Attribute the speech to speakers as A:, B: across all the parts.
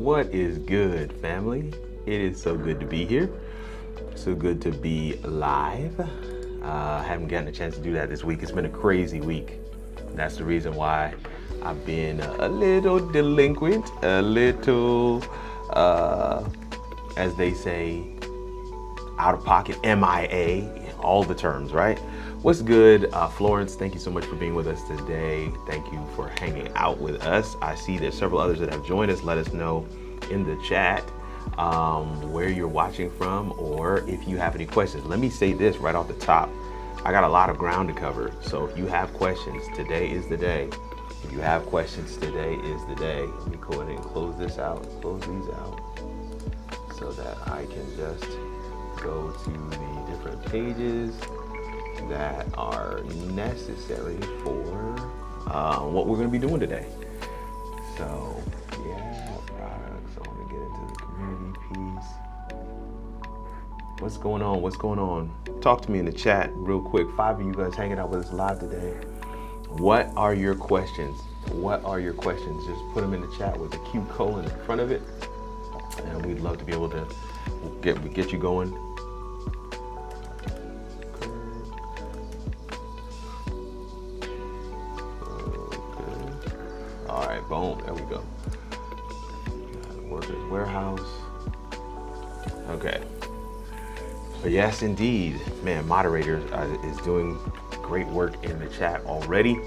A: What is good, family? It is so good to be here. So good to be live. Haven't gotten a chance to do that this week. It's been a crazy week. That's the reason why I've been a little delinquent, a little, as they say, out of pocket, MIA, all the terms, right? What's good, Florence? Thank you so much for being with us today. Thank you for hanging out with us. I see there's several others that have joined us. Let us know in the chat where you're watching from, or if you have any questions. Let me say this right off the top. I got a lot of ground to cover. So if you have questions, today is the day. If you have questions, today is the day. Let me go ahead and close this out, close these out, so that I can just go to the different pages that are necessary for what we're going to be doing today. So yeah, products. I want to get into the community piece. What's going on? What's going on? Talk to me in the chat real quick. 5 of you guys hanging out with us live today. What are your questions? What are your questions? Just put them in the chat with a Q colon in front of it, and we'd love to be able to get you going. Boom, there we go. Workers warehouse. Okay. But yes, indeed, man, moderator is doing great work in the chat already.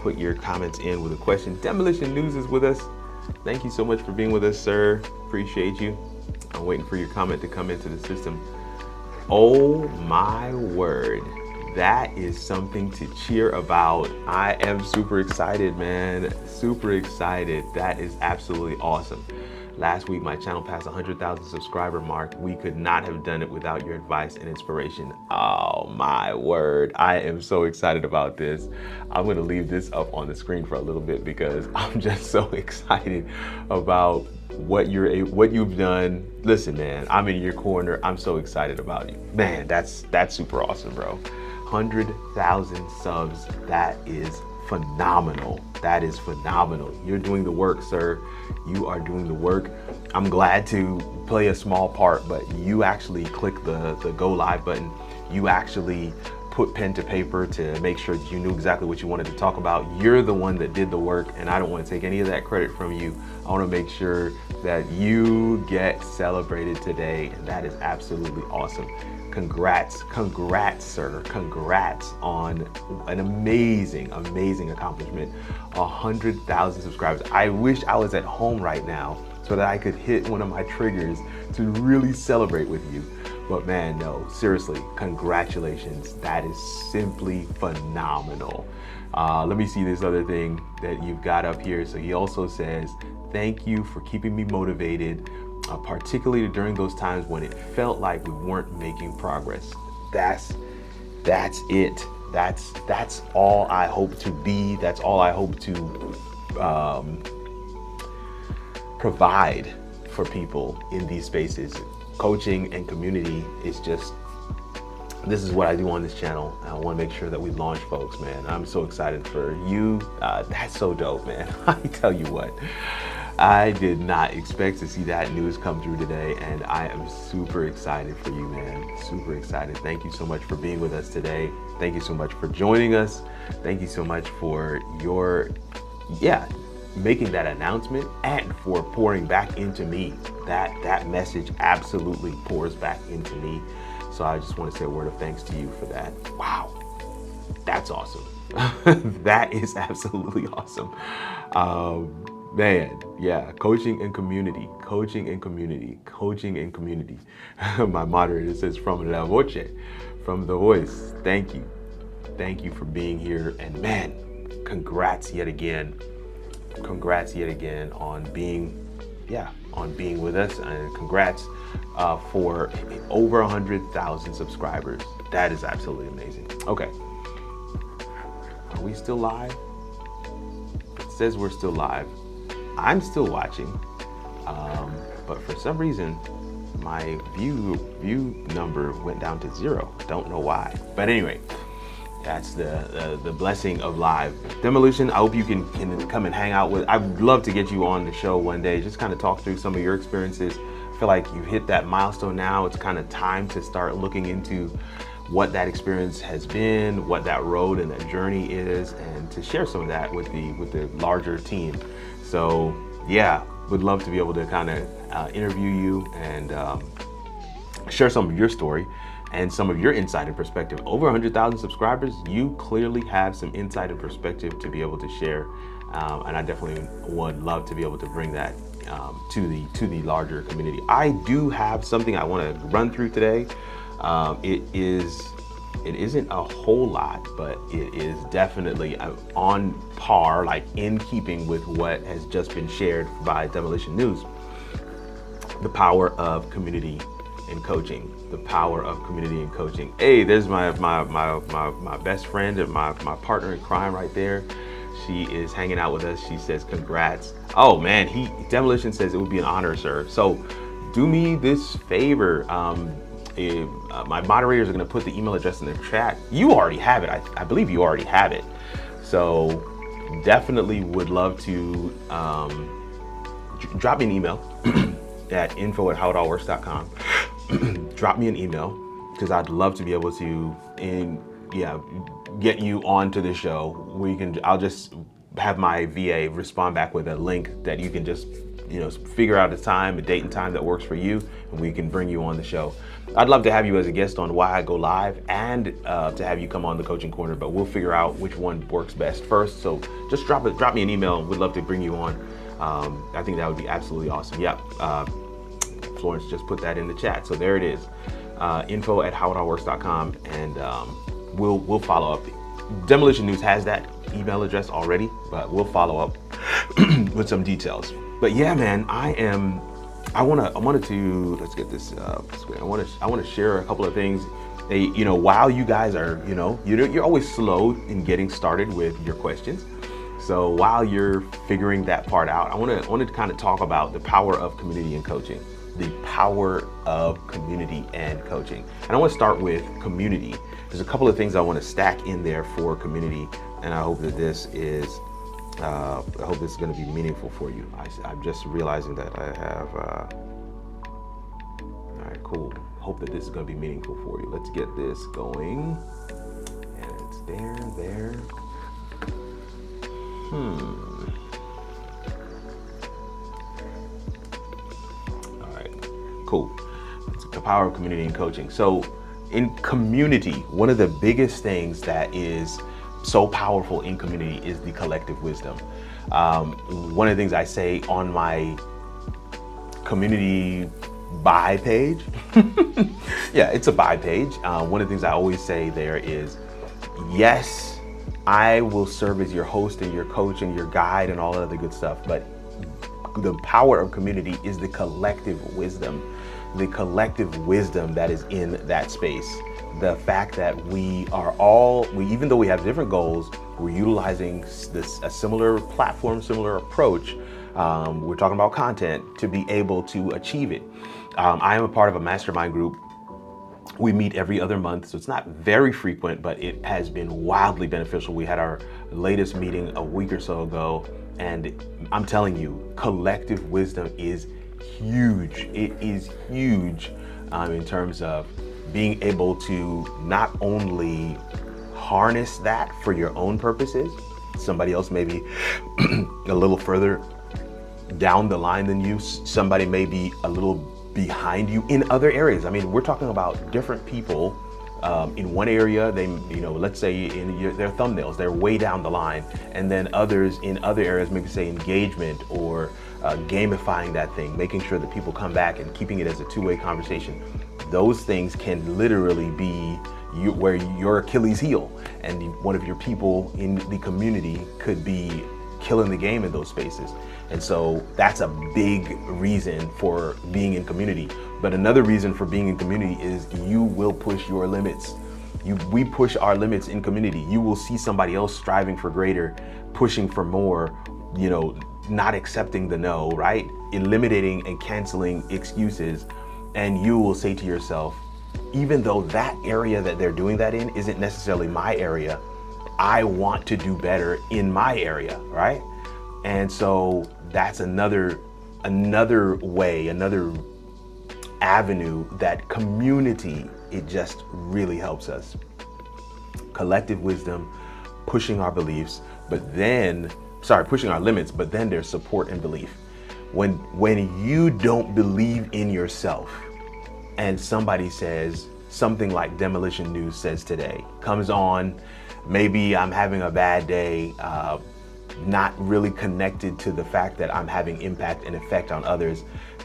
A: Put your comments in with a question. Demolition News is with us. Thank you so much for being with us, sir. Appreciate you. I'm waiting for your comment to come into the system. Oh my word. That is something to cheer about. I am super excited, man. Super excited. That is absolutely awesome. Last week, my channel passed 100,000 subscriber mark. We could not have done it without your advice and inspiration. Oh my word. I am so excited about this. I'm gonna leave this up on the screen for a little bit because I'm just so excited about what you've done. Listen, man, I'm in your corner. I'm so excited about you. Man, that's super awesome, bro. 100,000 subs. That is phenomenal. That is phenomenal. You're doing the work, sir. You are doing the work. I'm glad to play a small part, but you actually click the go live button. You actually put pen to paper to make sure that you knew exactly what you wanted to talk about. You're the one that did the work, and I don't want to take any of that credit from you. I want to make sure that you get celebrated today, and that is absolutely awesome. Congrats, sir. Congrats on an amazing, amazing accomplishment. 100,000 subscribers. I wish I was at home right now so that I could hit one of my triggers to really celebrate with you. But man, no, seriously, congratulations. That is simply phenomenal. Let me see this other thing that you've got up here. So he also says, thank you for keeping me motivated, particularly during those times when it felt like we weren't making progress. That's it. That's all I hope to be. That's all I hope to provide for people in these spaces. Coaching and community is just, this is what I do on this channel. I want to make sure that we launch folks, man. I'm so excited for you. That's so dope, man. I tell you what, I did not expect to see that news come through today, and I am super excited for you, man. Super excited. Thank you so much for being with us today. Thank you so much for joining us. Thank you so much for your, making that announcement and for pouring back into me. That message absolutely pours back into me. So I just want to say a word of thanks to you for that. Wow, that's awesome. That is absolutely awesome. Man, yeah, coaching and community. My moderator says from la voce, from the voice. Thank you. Thank you for being here. And man, congrats yet again. Congrats yet again on being with us, and congrats for over 100,000 subscribers. That is absolutely amazing. Okay, are we still live? It says we're still live. I'm still watching, but for some reason my view number went down to 0. Don't know why, but anyway, That's the blessing of live. Demolition, I hope you can come and hang out with. I'd love to get you on the show one day, just kind of talk through some of your experiences. I feel like you hit that milestone now. It's kind of time to start looking into what that experience has been, what that road and that journey is, and to share some of that with the larger team. So yeah, would love to be able to kind of interview you and share some of your story and some of your insight and perspective. Over 100,000 subscribers, you clearly have some insight and perspective to be able to share, and I definitely would love to be able to bring that to the larger community. I do have something I want to run through today. It isn't a whole lot, but it is definitely on par, like in keeping with what has just been shared by Demolition News. The power of community and coaching. The power of community and coaching. Hey, there's my best friend and my partner in crime right there. She is hanging out with us. She says, congrats. Oh man, Demolition says it would be an honor, sir. So do me this favor. My moderators are going to put the email address in the chat. You already have it. I believe you already have it. So definitely would love to drop me an email at info@howitallworks.com. Drop me an email, because I'd love to be able to get you onto the show. I'll just have my VA respond back with a link that you can just figure out a date and time that works for you, and we can bring you on the show. I'd love to have you as a guest on Why I Go Live, and to have you come on the Coaching Corner, but we'll figure out which one works best first. So just drop me an email. We'd love to bring you on. I think that would be absolutely awesome. Yeah, Florence just put that in the chat. So there it is, info@howitallworks.com, and we'll follow up. Demolition News has that email address already, but we'll follow up with some details. But yeah, man, I wanted to let's get this I want to share a couple of things. While you guys are, you're always slow in getting started with your questions. So while you're figuring that part out, I want to kind of talk about the power of community and coaching. The power of community and coaching. And I want to start with community. There's a couple of things I want to stack in there for community, and I hope that this is going to be meaningful for you. I'm just realizing that I have. All right, cool. Hope that this is going to be meaningful for you. Let's get this going. And it's there. Cool. It's the power of community and coaching. So in community, one of the biggest things that is so powerful in community is the collective wisdom. One of the things I say on my community buy page, yeah, it's a buy page. One of the things I always say there is, yes, I will serve as your host and your coach and your guide and all that other good stuff, but the power of community is the collective wisdom that is in that space. The fact that we even though we have different goals, we're utilizing a similar platform, similar approach. We're talking about content to be able to achieve it. I am a part of a mastermind group. We meet every other month, so it's not very frequent, but it has been wildly beneficial. We had our latest meeting a week or so ago, and I'm telling you, collective wisdom is huge. It is huge in terms of being able to not only harness that for your own purposes. Somebody else may be a little further down the line than you. Somebody may be a little behind you in other areas. I mean, we're talking about different people. In one area, let's say in their thumbnails, they're way down the line, and then others in other areas, maybe say engagement or gamifying that thing, making sure that people come back and keeping it as a two-way conversation. Those things can literally be where your Achilles heel, and one of your people in the community could be killing the game in those spaces. And so that's a big reason for being in community. But another reason for being in community is you will push your limits. We push our limits in community. You will see somebody else striving for greater, pushing for more, not accepting the no, right? Eliminating and canceling excuses. And you will say to yourself, even though that area that they're doing that in isn't necessarily my area, I want to do better in my area, right? And so that's another way, another avenue that community, it just really helps us. Collective wisdom, pushing our beliefs, pushing our limits, but then there's support and belief. When you don't believe in yourself and somebody says something like Demolition News says today, comes on, maybe I'm having a bad day, not really connected to the fact that I'm having impact and effect on others.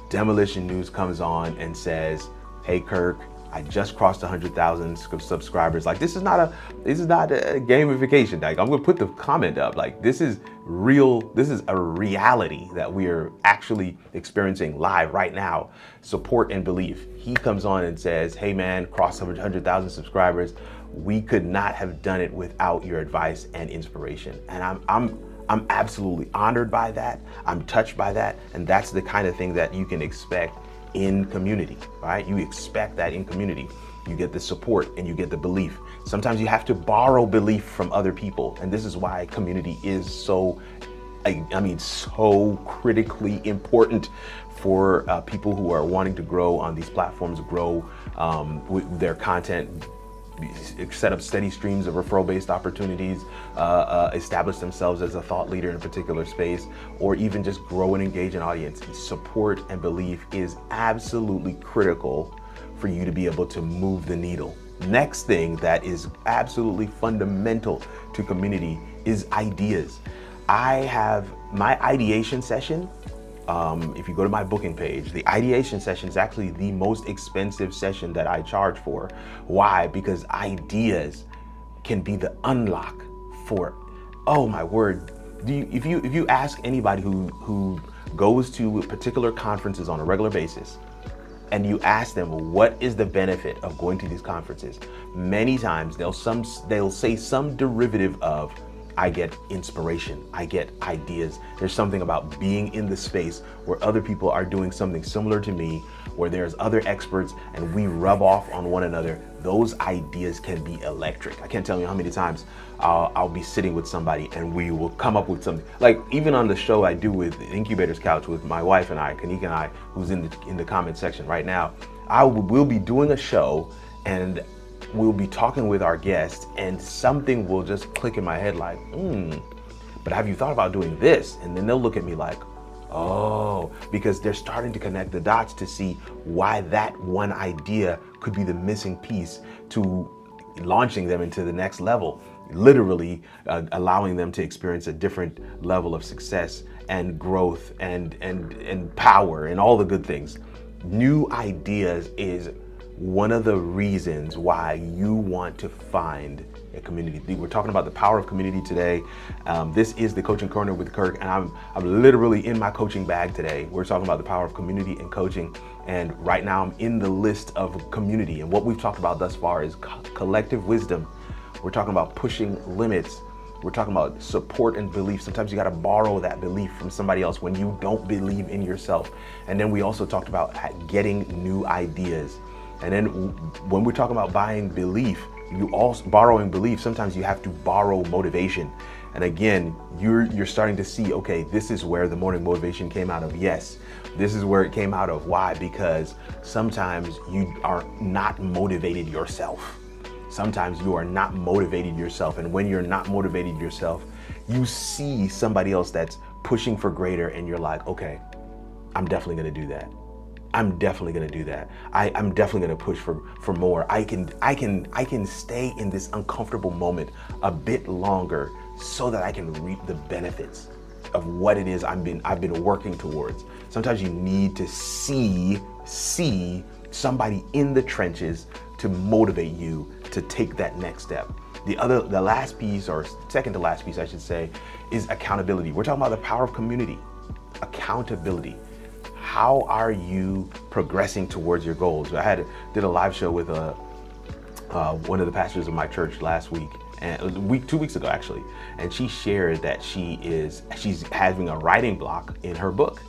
A: Demolition News comes on and says, hey Kirk, I just crossed 100,000 subscribers. Like, this is not a gamification. Like, I'm gonna put the comment up. Like, this is real. This is a reality that we are actually experiencing live right now. Support and belief. He comes on and says, hey man, crossed 100,000 subscribers. We could not have done it without your advice and inspiration. And I'm absolutely honored by that. I'm touched by that. And that's the kind of thing that you can expect in community, right? You expect that in community. You get the support and you get the belief. Sometimes you have to borrow belief from other people. And this is why community is so critically important for people who are wanting to grow on these platforms, grow with their content, set up steady streams of referral-based opportunities, establish themselves as a thought leader in a particular space, or even just grow and engage an audience. Support and belief is absolutely critical for you to be able to move the needle. Next thing that is absolutely fundamental to community is ideas. I have my ideation session. If you go to my booking page, the ideation session is actually the most expensive session that I charge for. Why? Because ideas can be the unlock for, oh my word. If you ask anybody who goes to particular conferences on a regular basis, and you ask them what is the benefit of going to these conferences, many times they'll say some derivative of, I get inspiration, I get ideas. There's something about being in the space where other people are doing something similar to me, where there's other experts and we rub off on one another. Those ideas can be electric. I can't tell you how many times I'll be sitting with somebody and we will come up with something. Like even on the show I do with Incubator's Couch with my wife and I, Kanika and I, who's in the comment section right now, we'll be doing a show and we'll be talking with our guests and something will just click in my head like, but have you thought about doing this? And then they'll look at me like, oh, because they're starting to connect the dots to see why that one idea could be the missing piece to launching them into the next level, literally allowing them to experience a different level of success and growth and power and all the good things. New ideas is one of the reasons why you want to find a community. We're talking about the power of community today. This is the Coaching Corner with Kirk, and I'm literally in my coaching bag today. We're talking about the power of community and coaching, and right now I'm in the list of community. And what we've talked about thus far is collective wisdom. We're talking about pushing limits. We're talking about support and belief. Sometimes you got to borrow that belief from somebody else when you don't believe in yourself. And then we also talked about getting new ideas. And then when we're talking about buying belief, borrowing belief, sometimes you have to borrow motivation. And again, you're starting to see, okay, this is where the morning motivation came out of. Yes, this is where it came out of. Why? Because sometimes you are not motivated yourself. Sometimes you are not motivated yourself. And when you're not motivated yourself, you see somebody else that's pushing for greater and you're like, okay, I'm definitely gonna do that. I'm definitely gonna do that. I'm definitely gonna push for more. I can stay in this uncomfortable moment a bit longer so that I can reap the benefits of what it is I've been working towards. Sometimes you need to see somebody in the trenches to motivate you to take that next step. The last piece, or second to last piece I should say, is accountability. We're talking about the power of community. Accountability. How are you progressing towards your goals? I did a live show with one of the pastors of my church last week, and 2 weeks ago actually, and she shared that she's having a writing block in her book.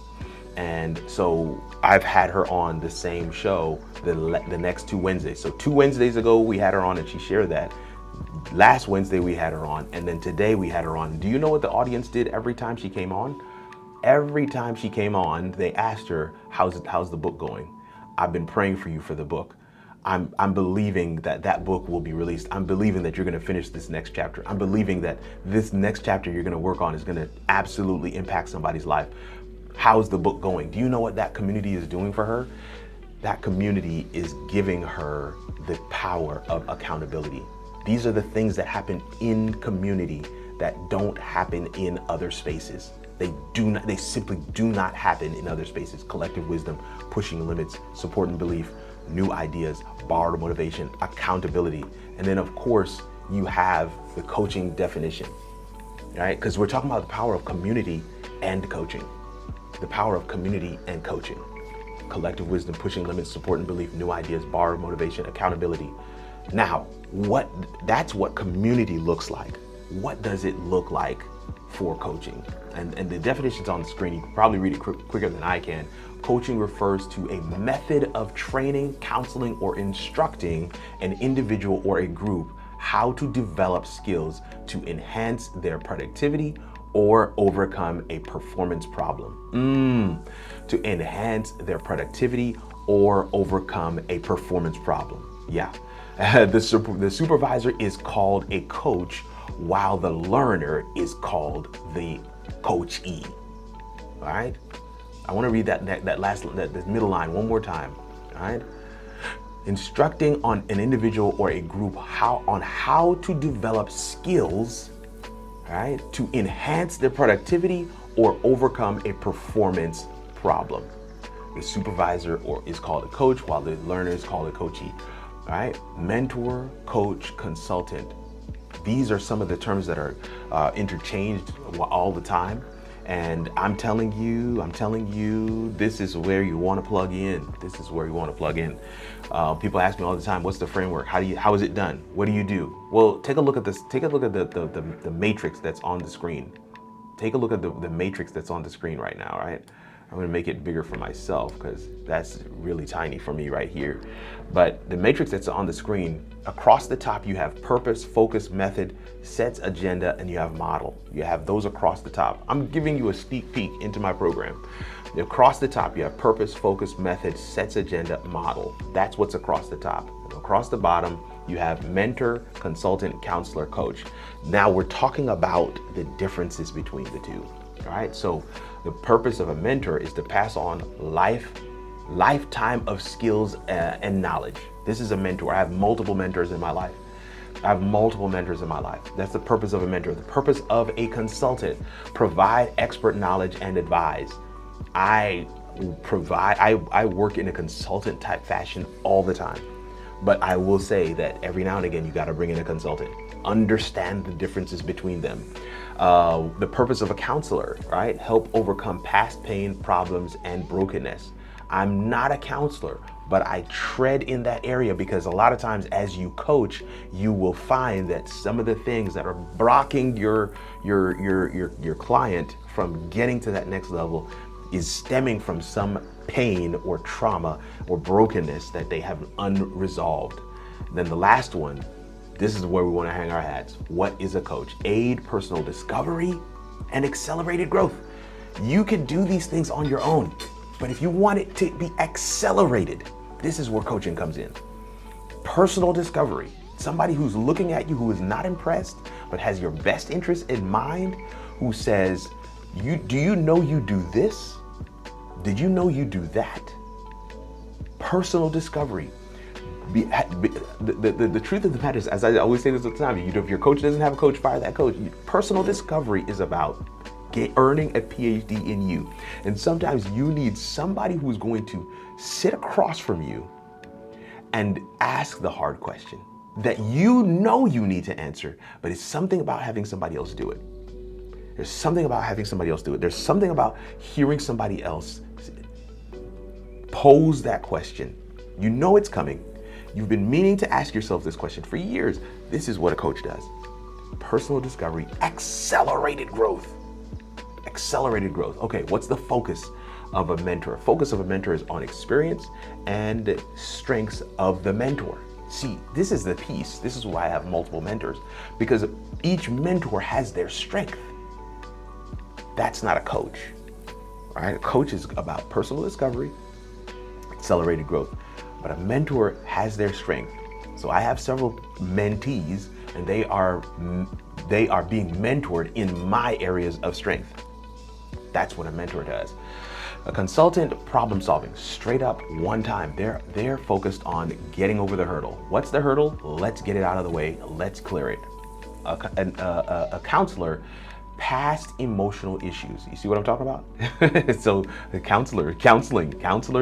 A: And so I've had her on the same show the next 2 Wednesdays. So 2 Wednesdays ago, we had her on and she shared that. Last Wednesday, we had her on. And then today we had her on. Do you know what the audience did every time she came on? Every time she came on, they asked her, how's the book going? I've been praying for you for the book. I'm believing that book will be released. I'm believing that you're going to finish this next chapter. I'm believing that this next chapter you're going to work on is going to absolutely impact somebody's life. How's the book going? Do you know what that community is doing for her? That community is giving her the power of accountability. These are the things that happen in community that don't happen in other spaces. They simply do not happen in other spaces. Collective wisdom, pushing limits, support and belief, new ideas, borrowed motivation, accountability. And then of course, you have the coaching definition, right? Because we're talking about the power of community and coaching. The power of community and coaching. Collective wisdom, pushing limits, support and belief, new ideas, borrowed motivation, accountability. Now, that's what community looks like. What does it look like for coaching? And the definition's on the screen. You can probably read it quicker than I can. Coaching refers to a method of training, counseling, or instructing an individual or a group how to develop skills to enhance their productivity or overcome a performance problem. To enhance their productivity or overcome a performance problem. Yeah. The supervisor is called a coach, while the learner is called the coachee. All right. I want to read that middle line one more time. All right. Instructing on an individual or a group on how to develop skills, right, to enhance their productivity or overcome a performance problem. The supervisor is called a coach, while the learner is called a coachee. All right. Mentor, coach, consultant. These are some of the terms that are interchanged all the time. And I'm telling you, this is where you want to plug in. This is where you want to plug in. People ask me all the time, what's the framework? How is it done? What do you do? Well, take a look at this. Take a look at the matrix that's on the screen. Take a look at the matrix that's on the screen right now, right? I'm going to make it bigger for myself because that's really tiny for me right here. But the matrix that's on the screen, across the top, you have purpose, focus, method, sets, agenda, and you have model. You have those across the top. I'm giving you a sneak peek into my program. Across the top, you have purpose, focus, method, sets, agenda, model. That's what's across the top. And across the bottom, you have mentor, consultant, counselor, coach. Now we're talking about the differences between the two. All right, so the purpose of a mentor is to pass on lifetime of skills and knowledge. This is a mentor. I have multiple mentors in my life. That's the purpose of a mentor. The purpose of a consultant: provide expert knowledge and advise. I work in a consultant type fashion all the time. But I will say that every now and again, you got to bring in a consultant. Understand the differences between them. The purpose of a counselor, right? Help overcome past pain, problems, and brokenness. I'm not a counselor, but I tread in that area because a lot of times as you coach, you will find that some of the things that are blocking your client from getting to that next level is stemming from some pain or trauma or brokenness that they have unresolved. Then the last one, this is where we want to hang our hats. What is a coach? Aid personal discovery and accelerated growth. You can do these things on your own, but if you want it to be accelerated, this is where coaching comes in. Personal discovery. Somebody who's looking at you who is not impressed, but has your best interest in mind, who says, do you know you do this? Did you know you do that? Personal discovery. The truth of the matter is, as I always say this all the time, if your coach doesn't have a coach, fire that coach. Personal discovery is about earning a PhD in you. And sometimes you need somebody who's going to sit across from you and ask the hard question that you know you need to answer, but it's something about having somebody else do it. There's something about having somebody else do it. There's something about hearing somebody else pose that question. You know it's coming. You've been meaning to ask yourself this question for years. This is what a coach does. Personal discovery, accelerated growth. accelerated growth. Okay, what's the focus of a mentor? Focus of a mentor is on experience and strengths of the mentor. See, this is the piece. This is why I have multiple mentors, because each mentor has their strength. That's not a coach, right? A coach is about personal discovery, accelerated growth, but a mentor has their strength. So I have several mentees, and they are being mentored in my areas of strength. That's what a mentor does. A consultant, problem solving, straight up, one time. They're focused on getting over the hurdle. What's the hurdle? Let's get it out of the way. Let's clear it. A counselor, past emotional issues. You see what I'm talking about? So the counselors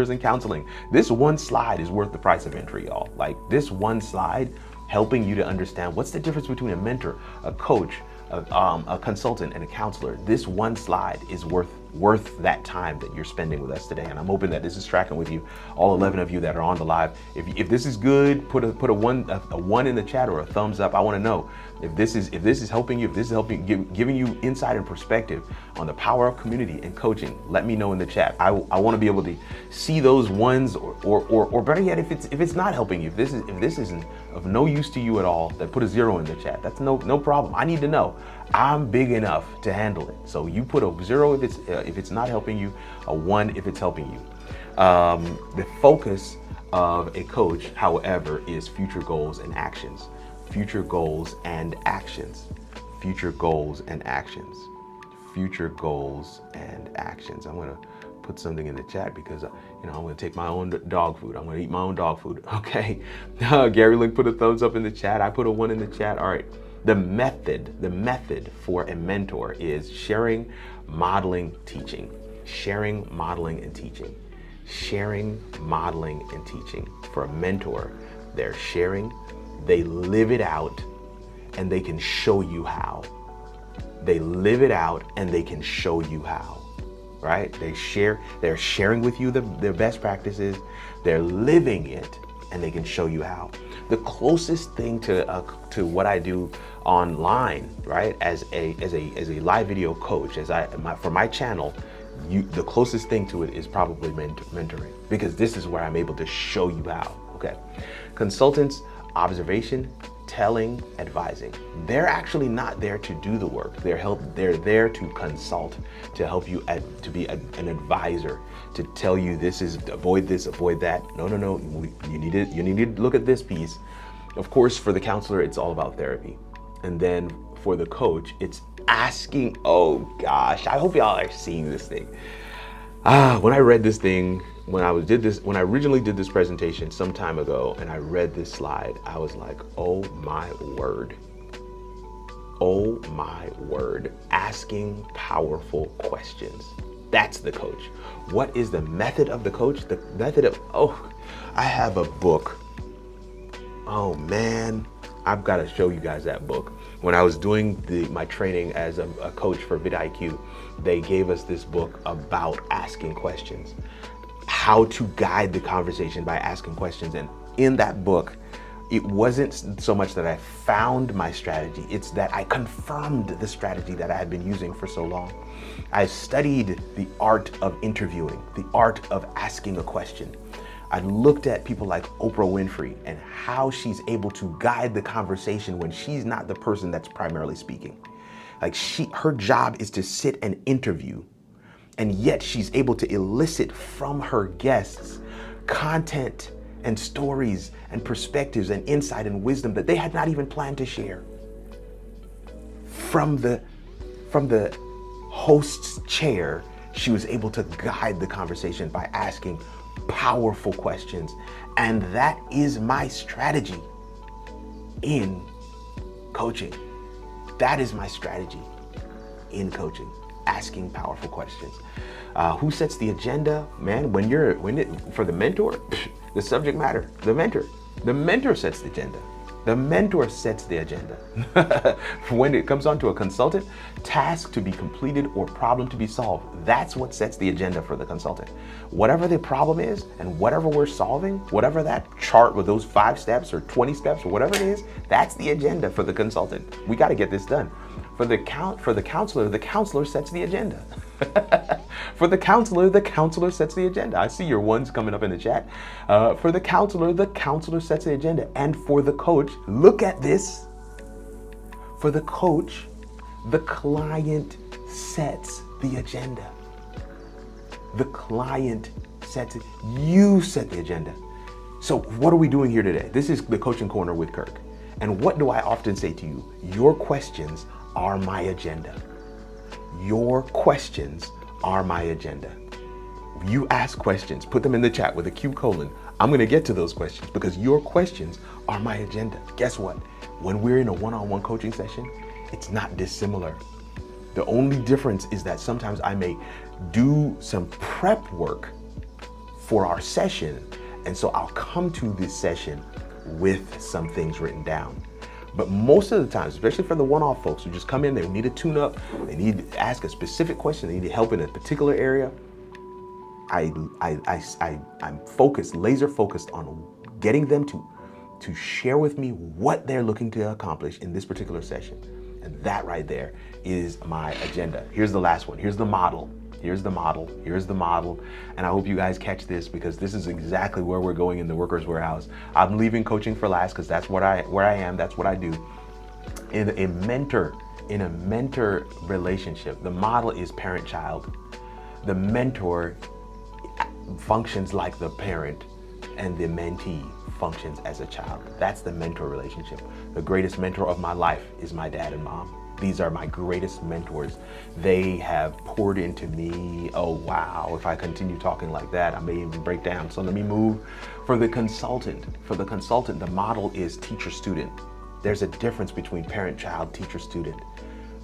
A: and counseling. This one slide is worth the price of entry, y'all. Like this one slide helping you to understand what's the difference between a mentor, a coach, a consultant, and a counselor. This one slide is worth that time that you're spending with us today. And I'm hoping that this is tracking with you, all 11 of you that are on the live. If this is good, put a one in the chat or a thumbs up. I want to know if this is helping you, if this is helping giving you insight and perspective on the power of community and coaching. Let me know in the chat. I want to be able to see those ones, or better yet, if it's not helping you, if this isn't of no use to you at all, then put a 0 in the chat. That's no problem. I need to know. I'm big enough to handle it. So you put a 0 if it's not helping you, a 1 if it's helping you. The focus of a coach, however, is future goals and actions. Future goals and actions. Future goals and actions. Future goals and actions. I'm gonna put something in the chat because I'm gonna take my own dog food. I'm gonna eat my own dog food. Okay. Gary Link put a thumbs up in the chat. I put a 1 in the chat. All right. The method for a mentor is sharing, modeling, teaching. Sharing, modeling, and teaching. Sharing, modeling, and teaching. For a mentor, they're sharing, they live it out, and they can show you how. They live it out and they can show you how, right? They're sharing with you their best practices, they're living it, and they can show you how. The closest thing to what I do online, right, as a live video coach, for my channel, the closest thing to it is probably mentoring, because this is where I'm able to show you how. Okay, consultants, observation, telling, advising. They're actually not there to do the work. They're there to consult, to help you to be an advisor, to tell you this is avoid this, avoid that. No. You need to look at this piece. Of course, for the counselor, it's all about therapy. And then for the coach, it's asking, oh gosh, I hope y'all are seeing this thing. When I read this thing, when I originally did this presentation some time ago, and I read this slide, I was like, oh my word. Oh my word. Asking powerful questions. That's the coach. What is the method of the coach? The method of, I have a book. Oh man, I've got to show you guys that book. When I was doing my training as a coach for vidIQ, they gave us this book about asking questions, how to guide the conversation by asking questions. And in that book, it wasn't so much that I found my strategy, it's that I confirmed the strategy that I had been using for so long. I studied the art of interviewing, the art of asking a question. I looked at people like Oprah Winfrey and how she's able to guide the conversation when she's not the person that's primarily speaking. Like her job is to sit and interview, and yet she's able to elicit from her guests content and stories and perspectives and insight and wisdom that they had not even planned to share. From the host's chair, she was able to guide the conversation by asking powerful questions. And that is my strategy in coaching. That is my strategy in coaching, asking powerful questions. Who sets the agenda? Man, for the mentor, the subject matter, the mentor sets the agenda. The mentor sets the agenda. When it comes on to a consultant, task to be completed or problem to be solved, that's what sets the agenda for the consultant. Whatever the problem is and whatever we're solving, whatever that chart with those 5 steps or 20 steps or whatever it is, that's the agenda for the consultant. We got to get this done. For the counselor sets the agenda. For the counselor sets the agenda. I see your ones coming up in the chat. For the counselor sets the agenda. And for the coach, look at this. For the coach, the client sets the agenda. The client sets it. You set the agenda. So what are we doing here today? This is the Coaching Corner with Kirk. And what do I often say to you? Your questions are my agenda. Your questions are my agenda. You ask questions, put them in the chat with a Q colon. I'm going to get to those questions because your questions are my agenda. Guess what? When we're in a one-on-one coaching session, it's not dissimilar. The only difference is that sometimes I may do some prep work for our session. And so I'll come to this session with some things written down. But most of the time, especially for the one-off folks who just come in, they need a tune-up, they need to ask a specific question, they need help in a particular area, I'm focused, laser focused on getting them to share with me what they're looking to accomplish in this particular session. And that right there is my agenda. Here's the last one. Here's the model. Here's the model. Here's the model. And I hope you guys catch this because this is exactly where we're going in the workers' warehouse. I'm leaving coaching for last because that's where I am. That's what I do. In a mentor relationship, the model is parent-child. The mentor functions like the parent and the mentee functions as a child. That's the mentor relationship. The greatest mentor of my life is my dad and mom. These are my greatest mentors. They have poured into me. Oh, wow. If I continue talking like that, I may even break down. So let me move. For the consultant, the model is teacher-student. There's a difference between parent-child, teacher-student.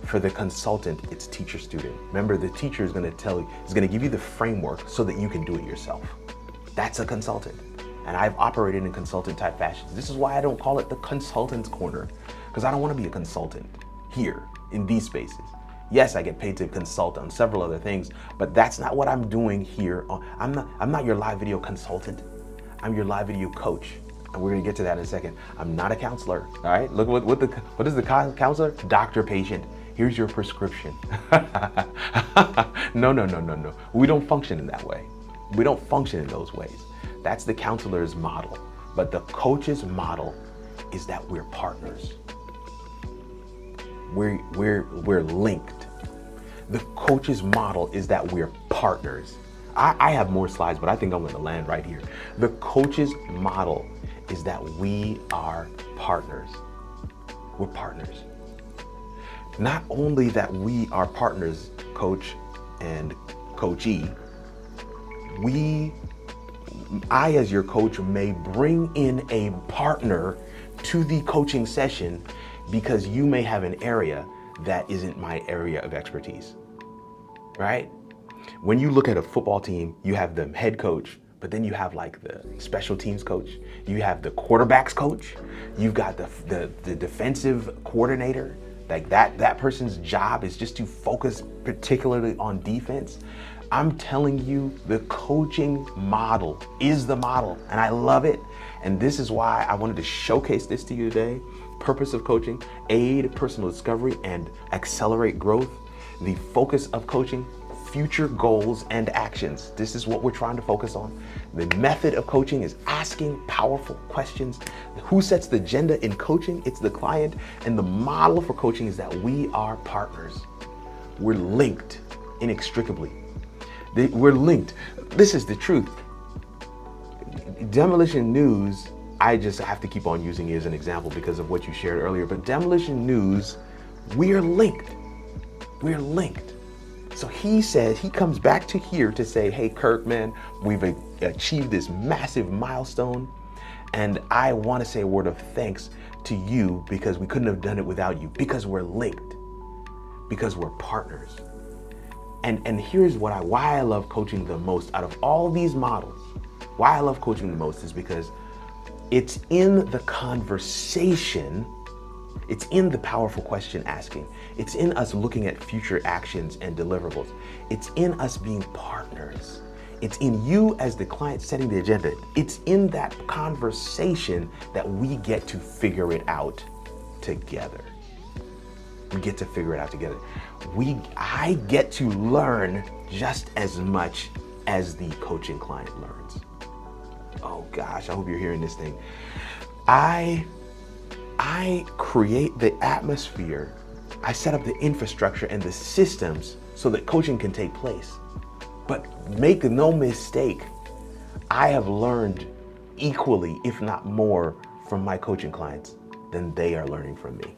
A: For the consultant, it's teacher-student. Remember, the teacher is going to give you the framework so that you can do it yourself. That's a consultant. And I've operated in consultant type fashions. This is why I don't call it the consultant's corner, because I don't want to be a consultant here in these spaces. Yes, I get paid to consult on several other things, but that's not what I'm doing here. I'm not your live video consultant. I'm your live video coach. And we're gonna get to that in a second. I'm not a counselor, all right? Look what is the counselor? Doctor, patient. Here's your prescription. No. We don't function in that way. We don't function in those ways. That's the counselor's model. But the coach's model is that we're partners. We're linked. The coach's model is that we're partners. I have more slides, but I think I'm going to land right here. The coach's model is that we are partners. We're partners. Not only that we are partners, coach and coachee, I as your coach may bring in a partner to the coaching session because you may have an area that isn't my area of expertise, right? When you look at a football team, you have the head coach, but then you have like the special teams coach, you have the quarterbacks coach, you've got the defensive coordinator. Like that person's job is just to focus particularly on defense. I'm telling you, the coaching model is the model, and I love it. And this is why I wanted to showcase this to you today. Purpose of coaching: aid personal discovery and accelerate growth. The focus of coaching: future goals and actions. This is what we're trying to focus on. The method of coaching is asking powerful questions. Who sets the agenda in coaching? It's the client. And the model for coaching is that we are partners. We're linked inextricably. We're linked. This is the truth. Demolition News, I just have to keep on using it as an example because of what you shared earlier, but Demolition News, we're linked. We're linked. So he says, he comes back to here to say, hey, Kirk, man, we've achieved this massive milestone. And I want to say a word of thanks to you because we couldn't have done it without you, because we're linked, because we're partners. And here's why I love coaching the most out of all these models. Why I love coaching the most is because it's in the conversation. It's in the powerful question asking. It's in us looking at future actions and deliverables. It's in us being partners. It's in you as the client setting the agenda. It's in that conversation that we get to figure it out together. We get to figure it out together. I get to learn just as much as the coaching client learns. Oh gosh, I hope you're hearing this thing. I create the atmosphere. I set up the infrastructure and the systems so that coaching can take place. But make no mistake, I have learned equally, if not more, from my coaching clients than they are learning from me.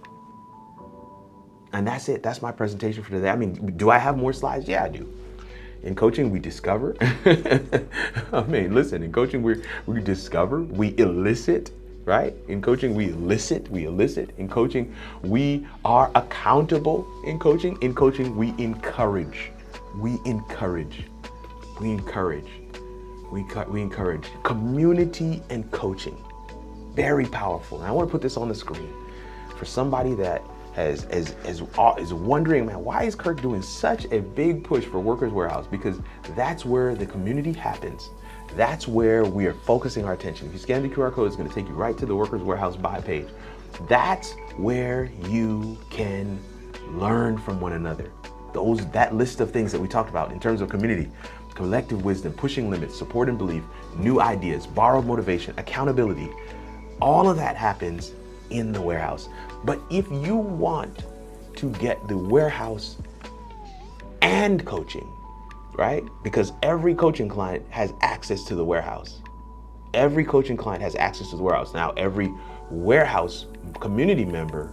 A: And that's it. That's my presentation for today. I mean, do I have more slides? Yeah, I do. In coaching, we discover. I mean, listen, in coaching, we discover, we elicit, right? In coaching, we elicit. In coaching, we are accountable. In coaching, we encourage. We encourage. Community and coaching. Very powerful. And I want to put this on the screen for somebody that is wondering, man, why is Kirk doing such a big push for Workers Warehouse? Because that's where the community happens. That's where we are focusing our attention. If you scan the QR code, it's going to take you right to the Workers Warehouse buy page. That's where you can learn from one another. That list of things that we talked about in terms of community, collective wisdom, pushing limits, support and belief, new ideas, borrowed motivation, accountability, all of that happens in the warehouse. But if you want to get the warehouse and coaching, right? Because every coaching client has access to the warehouse. Every coaching client has access to the warehouse. Now, every warehouse community member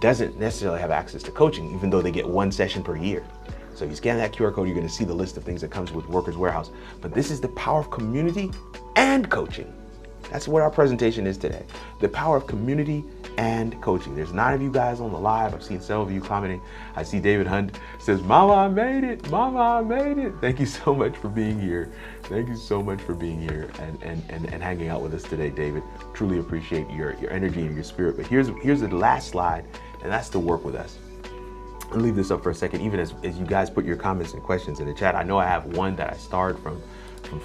A: doesn't necessarily have access to coaching, even though they get one session per year. So if you scan that QR code, you're going to see the list of things that comes with Workers Warehouse. But this is the power of community and coaching. That's what our presentation is today. The power of community and coaching. There's 9 of you guys on the live. I've seen several of you commenting. I see David Hunt says, Mama, I made it. Mama, I made it. Thank you so much for being here. Thank you so much for being here and hanging out with us today, David. Truly appreciate your energy and your spirit. But here's the last slide, and that's to work with us. I'll leave this up for a second, even as you guys put your comments and questions in the chat. I know I have one that I starred from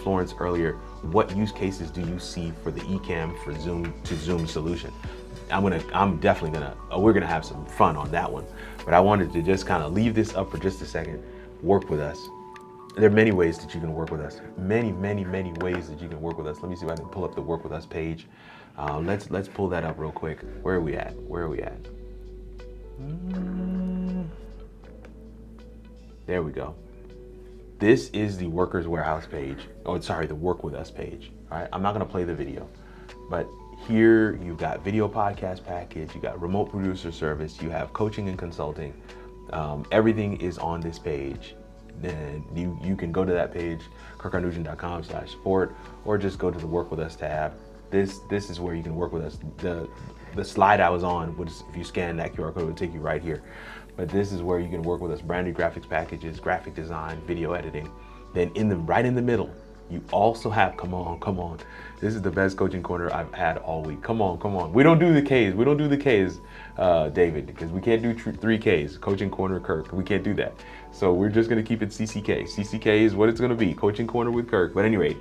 A: Florence earlier. What use cases do you see for the eCam for Zoom to Zoom solution? We're gonna have some fun on that one. But I wanted to just kind of leave this up for just a second. Work with us. There are many ways that you can work with us. Many ways that you can work with us. Let me see if I can pull up the Work With Us page. Let's pull that up real quick. Where are we at? There we go. This is the Workers Warehouse page. Oh, sorry, the Work With Us page. All right, I'm not gonna play the video, but here you've got video podcast package, you got remote producer service, you have coaching and consulting. Everything is on this page. Then you can go to that page, kirkarnugent.com/support, or just go to the Work With Us tab. This is where you can work with us. The slide I was on, if you scan that QR code, it would take you right here. But this is where you can work with us. Branded graphics packages, graphic design, video editing. Then right in the middle, you also have, come on. This is the best coaching corner I've had all week. Come on. We don't do the Ks, David, because we can't do 3 Ks, coaching corner Kirk. We can't do that. So we're just gonna keep it CCK. CCK is what it's gonna be, coaching corner with Kirk. But anyway,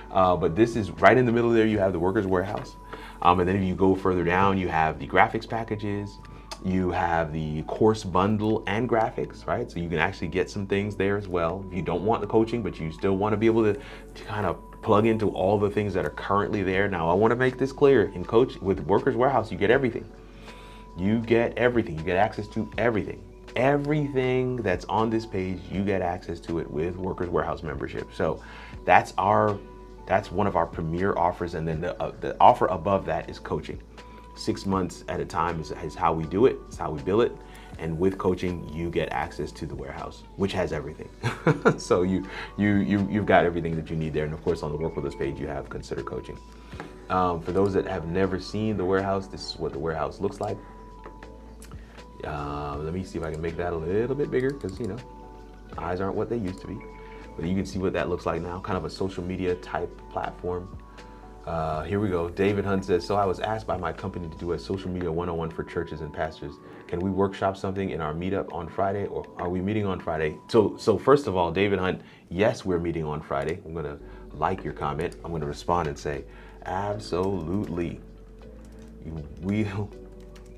A: but this is right in the middle there, you have the Workers Warehouse. And then if you go further down, you have the graphics packages, you have the course bundle and graphics, right? So you can actually get some things there as well. If you don't want the coaching, but you still want to be able to kind of plug into all the things that are currently there. Now, I want to make this clear. With Workers Warehouse, you get everything. You get everything. You get access to everything. Everything that's on this page, you get access to it with Workers Warehouse membership. So that's one of our premier offers. And then the offer above that is coaching. 6 months at a time is how we do it. It's how we bill it. And with coaching, you get access to the warehouse, which has everything. So you've got everything that you need there. And of course, on the Work With Us page, you have Consider Coaching. For those that have never seen the warehouse, this is what the warehouse looks like. Let me see if I can make that a little bit bigger, because eyes aren't what they used to be. But you can see what that looks like now, kind of a social media type platform. Here we go. David Hunt says, so I was asked by my company to do a social media 101 for churches and pastors. Can we workshop something in our meetup on Friday, or are we meeting on Friday? So first of all, David Hunt, yes, we're meeting on Friday. I'm going to like your comment. I'm going to respond and say, absolutely. You will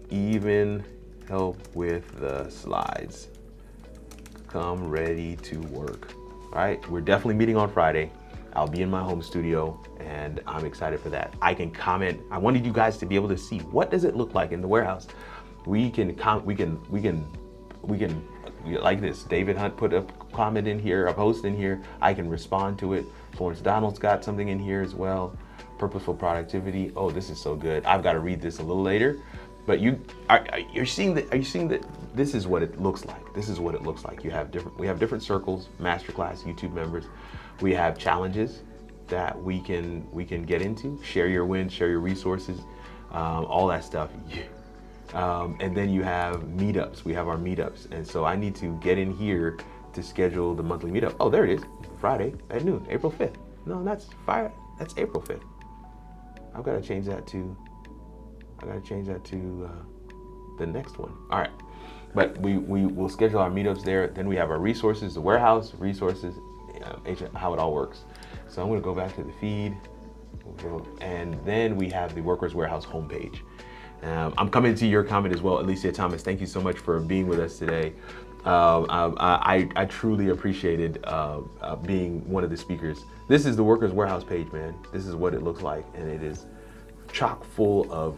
A: even help with the slides. Come ready to work. All right, we're definitely meeting on Friday. I'll be in my home studio and I'm excited for that. I can comment. I wanted you guys to be able to see what does it look like in the warehouse. We can like this. David Hunt put a comment in here, a post in here. I can respond to it. Florence Donald's got something in here as well. Purposeful productivity. Oh, this is so good. I've got to read this a little later. But are you seeing that this is what it looks like. This is what it looks like. We have different circles, masterclass, YouTube members. We have challenges that we can get into, share your wins, share your resources, all that stuff. And then you have meetups. We have our meetups. And so I need to get in here to schedule the monthly meetup. Oh, there it is. Friday at noon, April 5th. No, that's April 5th. I've got to change that to the next one. All right, but we will schedule our meetups there. Then we have our resources, the warehouse resources, how it all works. So I'm going to go back to the feed, and then we have the Workers Warehouse homepage. I'm coming to your comment as well, Alicia Thomas. Thank you so much for being with us today. I truly appreciated being one of the speakers. This is the Workers Warehouse page, man. This is what it looks like, and it is chock full of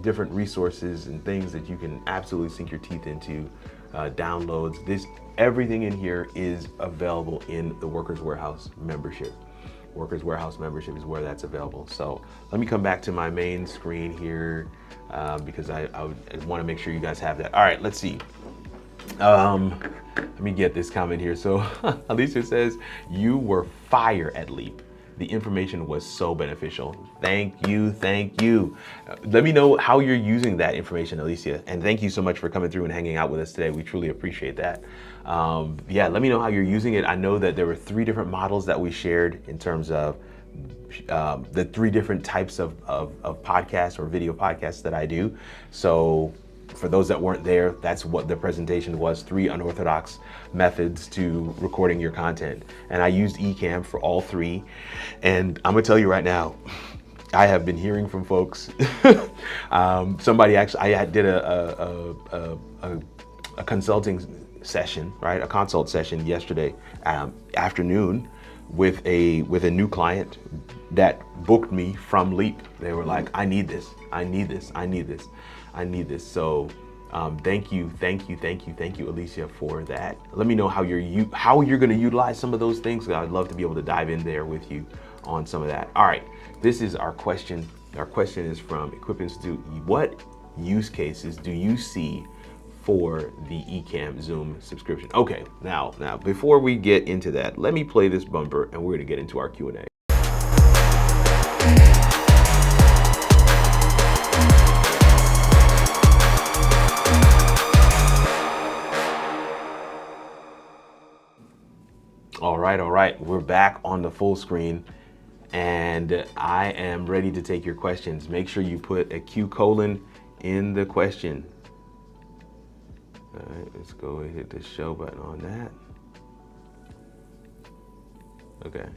A: different resources and things that you can absolutely sink your teeth into, downloads. Everything in here is available in the Workers Warehouse membership. Workers Warehouse membership is where that's available. So let me come back to my main screen here because I want to make sure you guys have that. All right, let's see. Let me get this comment here. So Alicia says, you were fire at Leap. The information was so beneficial. Thank you, thank you. Let me know how you're using that information, Alicia. And thank you so much for coming through and hanging out with us today. We truly appreciate that. Yeah, let me know how you're using it. I know that there were 3 different models that we shared in terms of the 3 different types of podcasts or video podcasts that I do. So for those that weren't there, that's what the presentation was, 3 unorthodox methods to recording your content. And I used Ecamm for all 3. And I'm gonna tell you right now, I have been hearing from folks. Somebody actually, I did a consulting session, right? A consult session yesterday afternoon with a new client that booked me from Leap. They were like, I need this, I need this, I need this. I need this. So thank you, Alicia, for that. Let me know how you're going to utilize some of those things. I'd love to be able to dive in there with you on some of that. All right, this is our question. Our question is from Equip Institute. What use cases do you see for the Ecamm Zoom subscription? Okay, now before we get into that, let me play this bumper and we're going to get into our Q&A. All right, we're back on the full screen and I am ready to take your questions. Make sure you put a Q colon in the question. All right, let's go and hit the show button on that. Okay.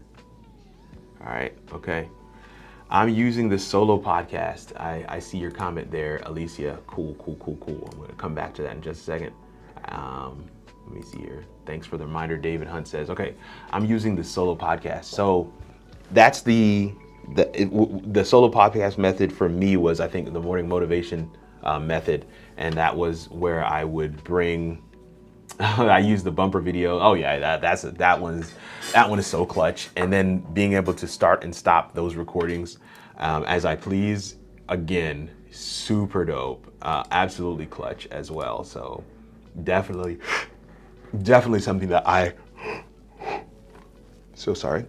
A: All right, okay. I'm using the solo podcast. I see your comment there, Alicia. Cool. I'm gonna come back to that in just a second. Let me see here. Thanks for the reminder. David Hunt says, okay, I'm using the solo podcast. So that's the solo podcast method for me was, I think, the morning motivation method. And that was where I would bring, I used the bumper video. Oh yeah, that one is so clutch. And then being able to start and stop those recordings as I please, again, super dope. Absolutely clutch as well. So definitely something that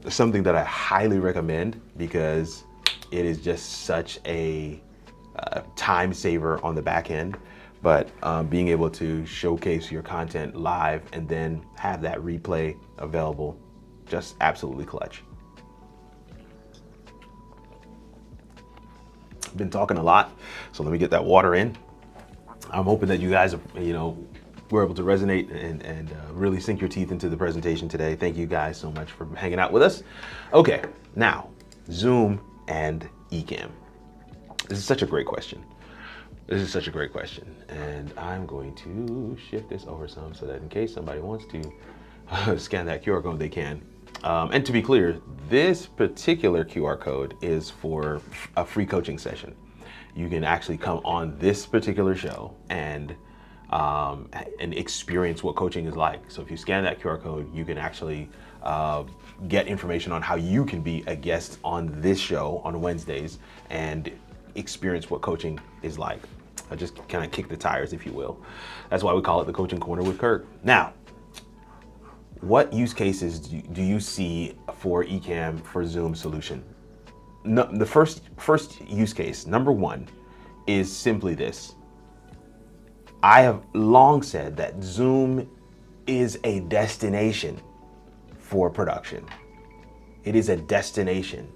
A: something that I highly recommend because it is just such a time saver on the back end. But being able to showcase your content live and then have that replay available, just absolutely clutch. I've been talking a lot, so let me get that water in. I'm hoping that you guys, were able to resonate and really sink your teeth into the presentation today. Thank you guys so much for hanging out with us. Okay, now Zoom and Ecamm. This is such a great question. This is such a great question, and I'm going to shift this over some so that in case somebody wants to scan that QR code, they can. And to be clear, this particular QR code is for a free coaching session. You can actually come on this particular show and experience what coaching is like. So if you scan that QR code, you can actually get information on how you can be a guest on this show on Wednesdays and experience what coaching is like. I just kind of kick the tires, if you will. That's why we call it the Coaching Corner with Kirk. Now, what use cases do you see for Ecamm for Zoom solution? No, the first use case, number one, is simply this. I have long said that Zoom is a destination for production. It is a destination.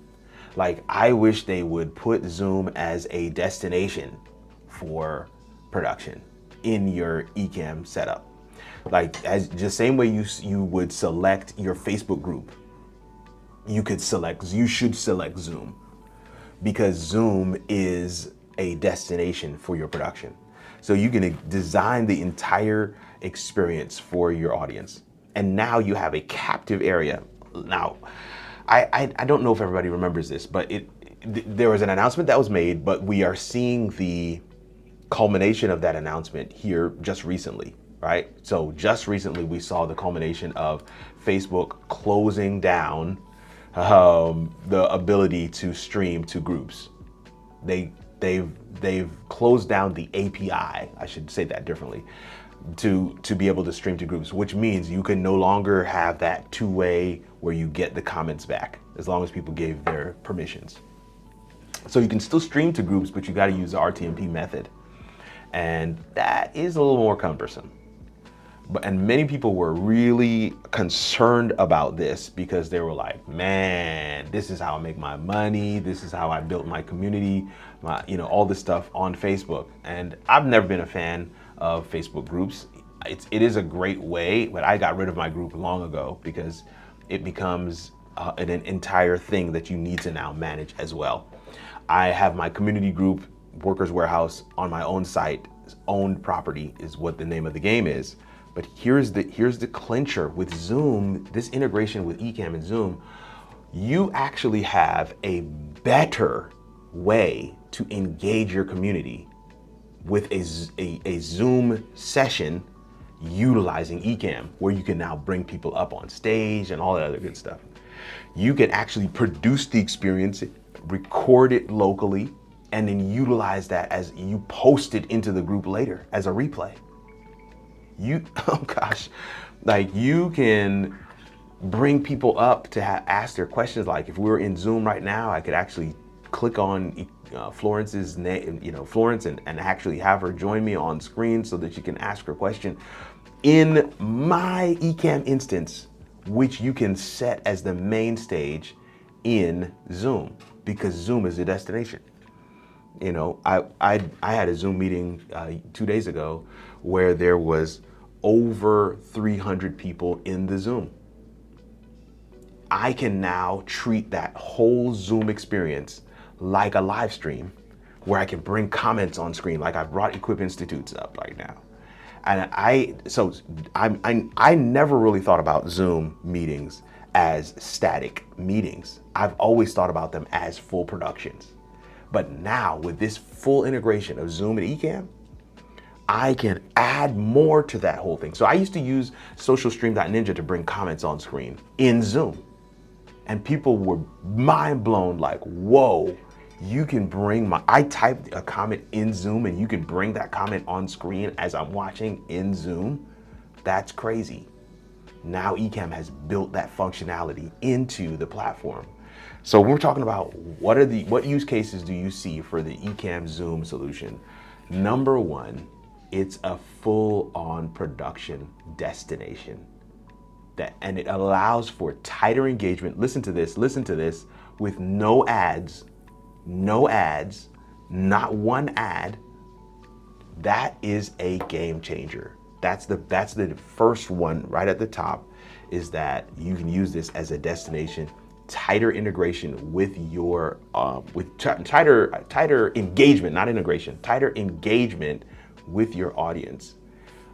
A: Like, I wish they would put Zoom as a destination for production in your Ecamm setup. Like, as the same way you would select your Facebook group, you should select Zoom, because Zoom is a destination for your production. So you can design the entire experience for your audience. And now you have a captive area. Now, I don't know if everybody remembers this, but there was an announcement that was made, but we are seeing the culmination of that announcement here just recently, right? So just recently we saw the culmination of Facebook closing down the ability to stream to groups. They've closed down the API, I should say that differently, to be able to stream to groups, which means you can no longer have that two-way where you get the comments back as long as people gave their permissions. So you can still stream to groups, but you got to use the RTMP method. And that is a little more cumbersome. And many people were really concerned about this because they were like, man, this is how I make my money. This is how I built my community, all this stuff on Facebook. And I've never been a fan of Facebook groups. It is a great way, but I got rid of my group long ago because it becomes an entire thing that you need to now manage as well. I have my community group, Workers Warehouse, on my own site. Owned property is what the name of the game is. But here's the clincher with Zoom, this integration with Ecamm and Zoom. You actually have a better way to engage your community with a Zoom session utilizing Ecamm, where you can now bring people up on stage and all that other good stuff. You can actually produce the experience, record it locally, and then utilize that as you post it into the group later as a replay. Like, you can bring people up to ask their questions. Like, if we were in Zoom right now, I could actually click on Florence's name, Florence, and actually have her join me on screen so that she can ask her question in my Ecamm instance, which you can set as the main stage in Zoom, because Zoom is the destination. I had a Zoom meeting 2 days ago where there was over 300 people in the Zoom. I can now treat that whole Zoom experience like a live stream, where I can bring comments on screen, like I've brought Equip Institutes up right now. And I never really thought about Zoom meetings as static meetings. I've always thought about them as full productions. But now with this full integration of Zoom and Ecamm, I can add more to that whole thing. So I used to use socialstream.ninja to bring comments on screen in Zoom. And people were mind blown, like, whoa, you can bring I typed a comment in Zoom and you can bring that comment on screen as I'm watching in Zoom. That's crazy. Now Ecamm has built that functionality into the platform. So we're talking about what use cases do you see for the Ecamm Zoom solution? Number one, it's a full-on production destination. And it allows for tighter engagement. Listen to this, with no ads, not one ad. That is a game changer. That's the first one right at the top, is that you can use this as a destination tighter integration with your tighter engagement, not integration, tighter engagement with your audience,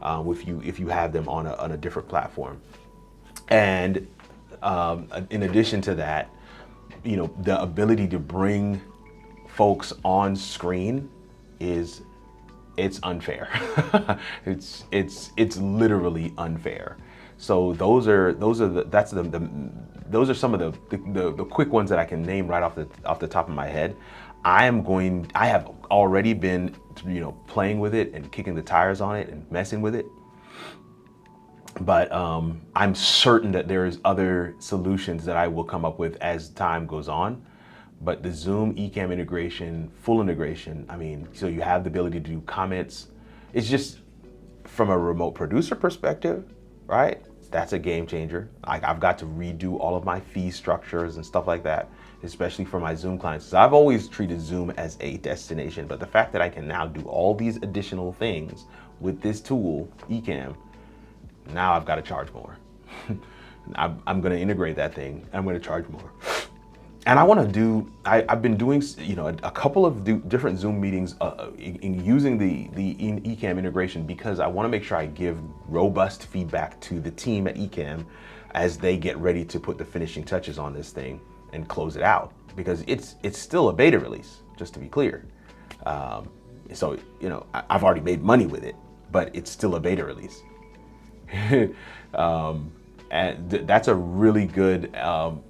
A: if you have them on a different platform. And in addition to that, the ability to bring folks on screen it's unfair. it's literally unfair. So those are some of the quick ones that I can name right off the top of my head. I have already been playing with it and kicking the tires on it and messing with it. But I'm certain that there's other solutions that I will come up with as time goes on. But the Zoom Ecamm integration, full integration, so you have the ability to do comments. It's just, from a remote producer perspective, right? That's a game changer. I've got to redo all of my fee structures and stuff like that, especially for my Zoom clients. So I've always treated Zoom as a destination, but the fact that I can now do all these additional things with this tool, Ecamm, now I've got to charge more. I'm going to integrate that thing. I'm going to charge more. And I want to do, I've been doing, a couple of different Zoom meetings in using the Ecamm integration, because I want to make sure I give robust feedback to the team at Ecamm as they get ready to put the finishing touches on this thing and close it out, because it's still a beta release, just to be clear. So, I've already made money with it, but it's still a beta release. And that's a really good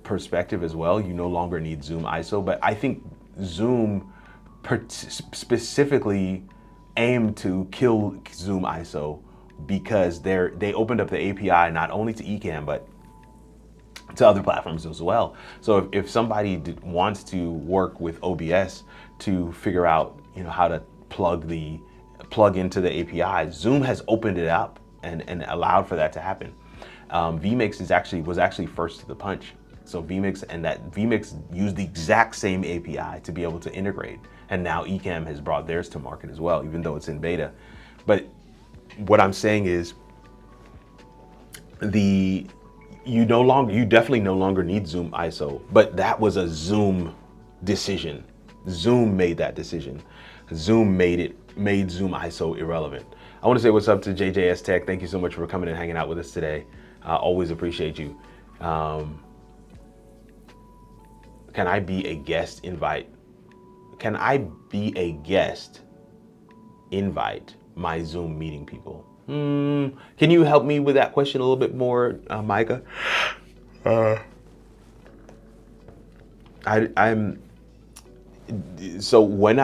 A: perspective as well. You no longer need Zoom ISO, but I think Zoom specifically aimed to kill Zoom ISO because they opened up the API not only to Ecamm, but to other platforms as well. So if somebody wants to work with OBS to figure out how to plug into the API, Zoom has opened it up and allowed for that to happen. vMix was actually first to the punch. So vMix used the exact same API to be able to integrate. And now Ecamm has brought theirs to market as well, even though it's in beta. But what I'm saying is you definitely no longer need Zoom ISO, but that was a Zoom decision. Zoom made that decision. Zoom made Zoom ISO irrelevant. I want to say what's up to JJS Tech. Thank you so much for coming and hanging out with us today. I always appreciate you. Can I be a guest invite? Can I be a guest invite my Zoom meeting people? Can you help me with that question a little bit more, Micah? So when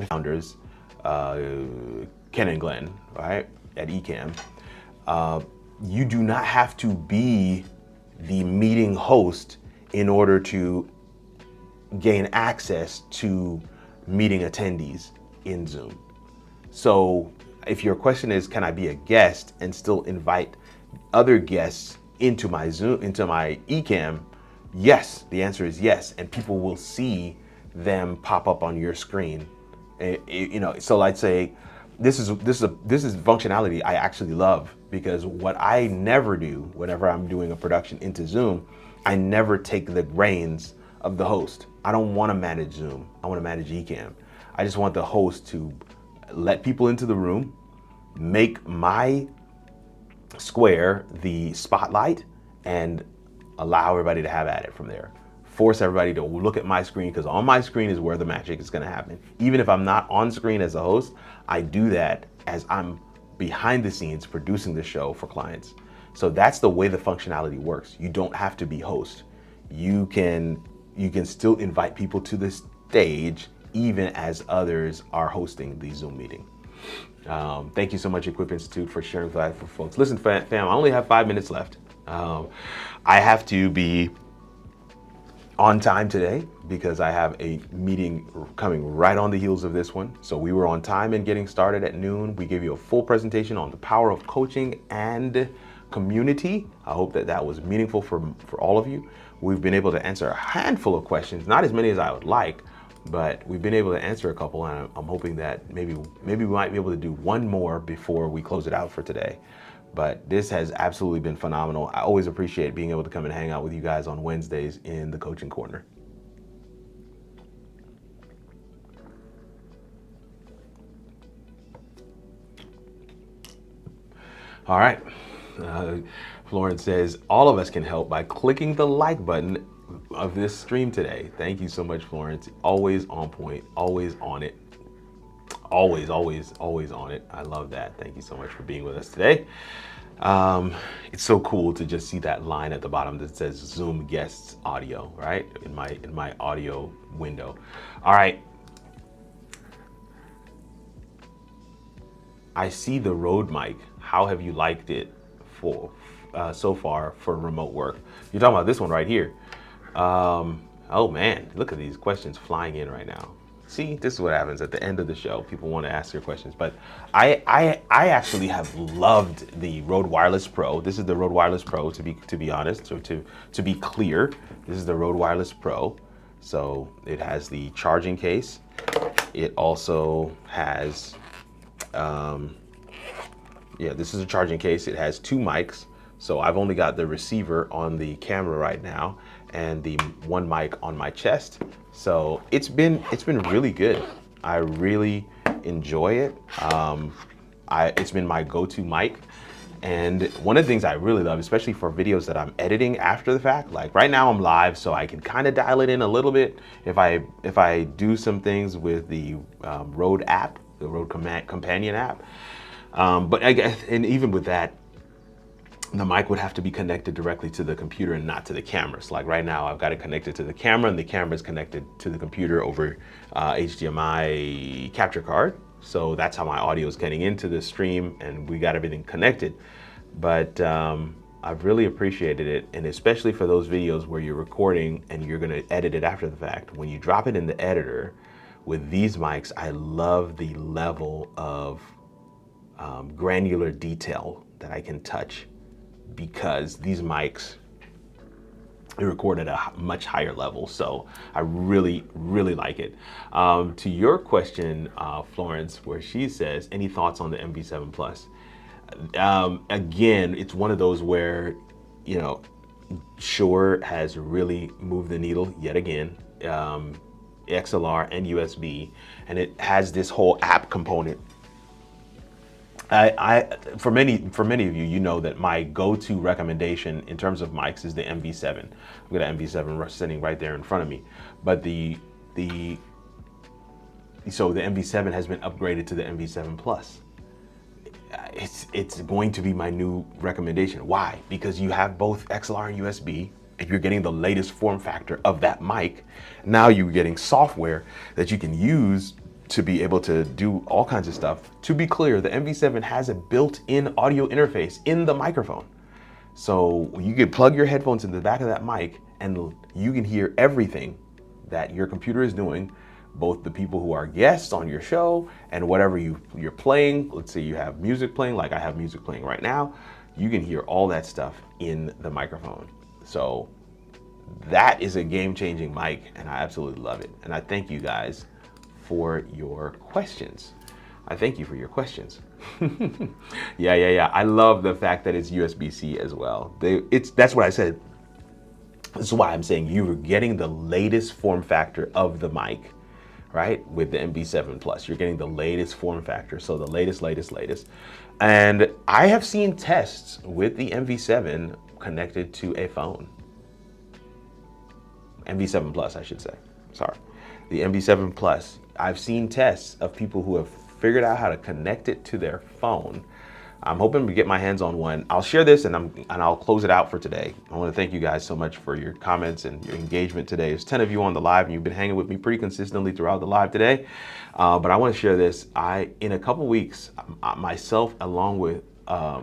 A: founders, Ken and Glenn, right, at Ecamm, you do not have to be the meeting host in order to gain access to meeting attendees in Zoom. So if your question is, can I be a guest and still invite other guests into my Ecamm? Yes, the answer is yes, and people will see them pop up on your screen. So I'd say this is functionality I actually love, because what I never do whenever I'm doing a production into Zoom, I never take the reins of the host. I don't want to manage Zoom. I want to manage Ecamm. I just want the host to let people into the room, make my square the spotlight, and allow everybody to have at it from there. Force everybody to look at my screen, because on my screen is where the magic is going to happen. Even if I'm not on screen as a host, I do that as I'm behind the scenes producing the show for clients. So that's the way the functionality works. You don't have to be host. You can still invite people to the stage even as others are hosting the Zoom meeting. Thank you so much, Equip Institute, for sharing that for folks. Listen, fam, I only have 5 minutes left. I have to be on time today because I have a meeting coming right on the heels of this one. So we were on time and getting started at noon. We gave you a full presentation on the power of coaching and community. I hope that was meaningful for all of you. We've been able to answer a handful of questions, not as many as I would like, but we've been able to answer a couple, and I'm hoping that maybe we might be able to do one more before we close it out for today. But this has absolutely been phenomenal. I always appreciate being able to come and hang out with you guys on Wednesdays in the Coaching Corner. All right. Florence says, all of us can help by clicking the like button of this stream today. Thank you so much, Florence. Always on point, always on it. Always, always, always on it. I love that. Thank you so much for being with us today. It's so cool to just see that line at the bottom that says Zoom guests audio, right? In my audio window. All right. I see the Rode mic. How have you liked it for so far for remote work? You're talking about this one right here. Oh man, look at these questions flying in right now. See, this is what happens at the end of the show. People want to ask their questions, but I actually have loved the Rode Wireless Pro. This is the Rode Wireless Pro, to be honest, or to be clear. This is the Rode Wireless Pro. So it has the charging case. It also has, this is a charging case. It has 2 mics. So I've only got the receiver on the camera right now and the 1 mic on my chest. So it's been really good. I really enjoy it. It's been my go-to mic. And one of the things I really love, especially for videos that I'm editing after the fact, like right now I'm live, so I can kind of dial it in a little bit if I do some things with the Rode app, the Rode Companion app. But I guess, and even with that, the mic would have to be connected directly to the computer and not to the camera. So like right now, I've got it connected to the camera and the camera is connected to the computer over HDMI capture card. So that's how my audio is getting into the stream and we got everything connected. But I've really appreciated it. And especially for those videos where you're recording and you're gonna edit it after the fact, when you drop it in the editor with these mics, I love the level of granular detail that I can touch, because these mics, they record at a much higher level. So I really, really like it. To your question, Florence, where she says, any thoughts on the MV7 Plus? Again, it's one of those where, you know, Shure has really moved the needle yet again. XLR and USB, and it has this whole app component. For many of you, you know that my go-to recommendation in terms of mics is the MV7. I've got an MV7 sitting right there in front of me. But the MV7 has been upgraded to the MV7 Plus. It's going to be my new recommendation. Why? Because you have both XLR and USB, and you're getting the latest form factor of that mic. Now you're getting software that you can use to be able to do all kinds of stuff. To be clear, the MV7 has a built-in audio interface in the microphone. So you can plug your headphones in the back of that mic and you can hear everything that your computer is doing, both the people who are guests on your show and whatever you're playing. Let's say you have music playing, like I have music playing right now. You can hear all that stuff in the microphone. So that is a game-changing mic and I absolutely love it. And I thank you guys for your questions. I thank you for your questions. Yeah. I love the fact that it's USB-C as well. That's what I said. This is why I'm saying you were getting the latest form factor of the mic, right? With the MV7 Plus, you're getting the latest form factor. So the latest. And I have seen tests with the MV7 connected to a phone. MV7 Plus, I should say, sorry. The MV7 Plus, I've seen tests of people who have figured out how to connect it to their phone. I'm hoping to get my hands on one. I'll share this and I'll close it out for today. I want to thank you guys so much for your comments and your engagement today. There's 10 of you on the live and you've been hanging with me pretty consistently throughout the live today. But I want to share this. In a couple weeks, myself along with a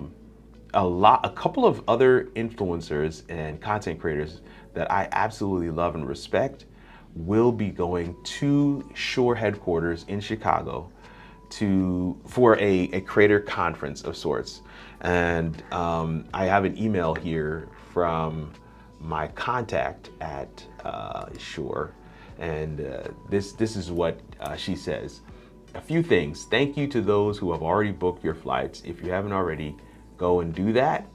A: couple of other influencers and content creators that I absolutely love and respect will be going to Shure headquarters in Chicago for a creator conference of sorts. And I have an email here from my contact at Shure, and this is what she says. A few things. Thank you to those who have already booked your flights. If you haven't already, go and do that.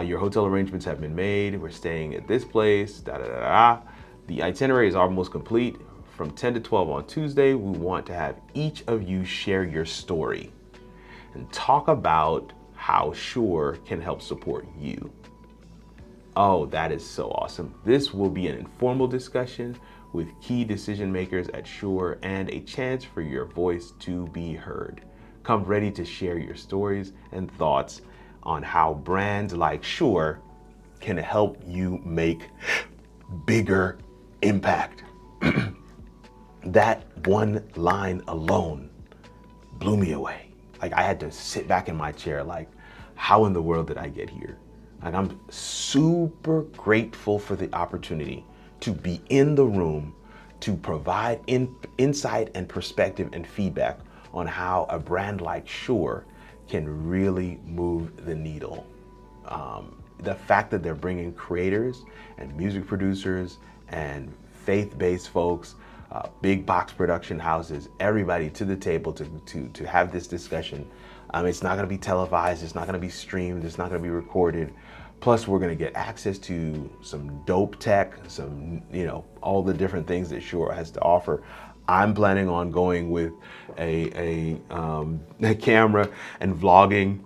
A: Your hotel arrangements have been made. We're staying at this place. The itinerary is almost complete. From 10 to 12 on Tuesday, we want to have each of you share your story and talk about how Shure can help support you. Oh, that is so awesome. This will be an informal discussion with key decision makers at Shure and a chance for your voice to be heard. Come ready to share your stories and thoughts on how brands like Shure can help you make bigger impact. That one line alone blew me away. Like, I had to sit back in my chair, like, how in the world did I get here? And I'm super grateful for the opportunity to be in the room to provide insight and perspective and feedback on how a brand like Shure can really move the needle. The fact that they're bringing creators and music producers and faith-based folks, big box production houses, everybody to the table to have this discussion. It's not gonna be televised, it's not gonna be streamed, it's not gonna be recorded. Plus, we're gonna get access to some dope tech, some, all the different things that Shure has to offer. I'm planning on going with a camera and vlogging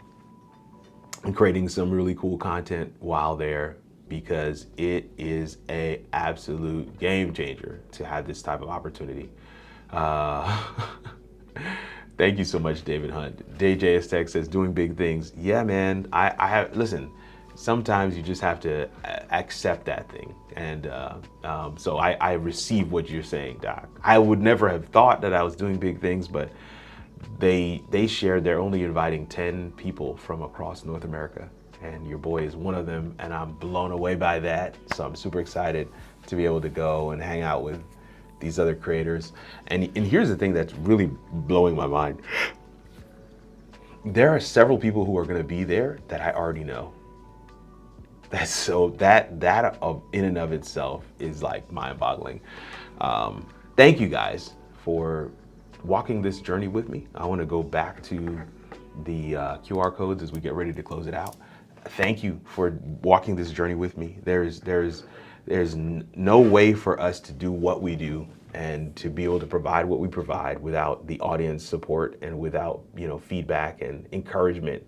A: and creating some really cool content while there, because it is an absolute game changer to have this type of opportunity. Thank you so much, David Hunt. DJS Tech says, doing big things. Yeah, man, listen, sometimes you just have to accept that thing. And so I receive what you're saying, Doc. I would never have thought that I was doing big things, but they shared they're only inviting 10 people from across North America. And your boy is one of them, and I'm blown away by that. So I'm super excited to be able to go and hang out with these other creators. And here's the thing that's really blowing my mind. There are several people who are gonna be there that I already know. That's so, that in and of itself is like mind-boggling. Thank you guys for walking this journey with me. I wanna go back to the QR codes as we get ready to close it out. Thank you for walking this journey with me. There's no way for us to do what we do and to be able to provide what we provide without the audience support and without, feedback and encouragement.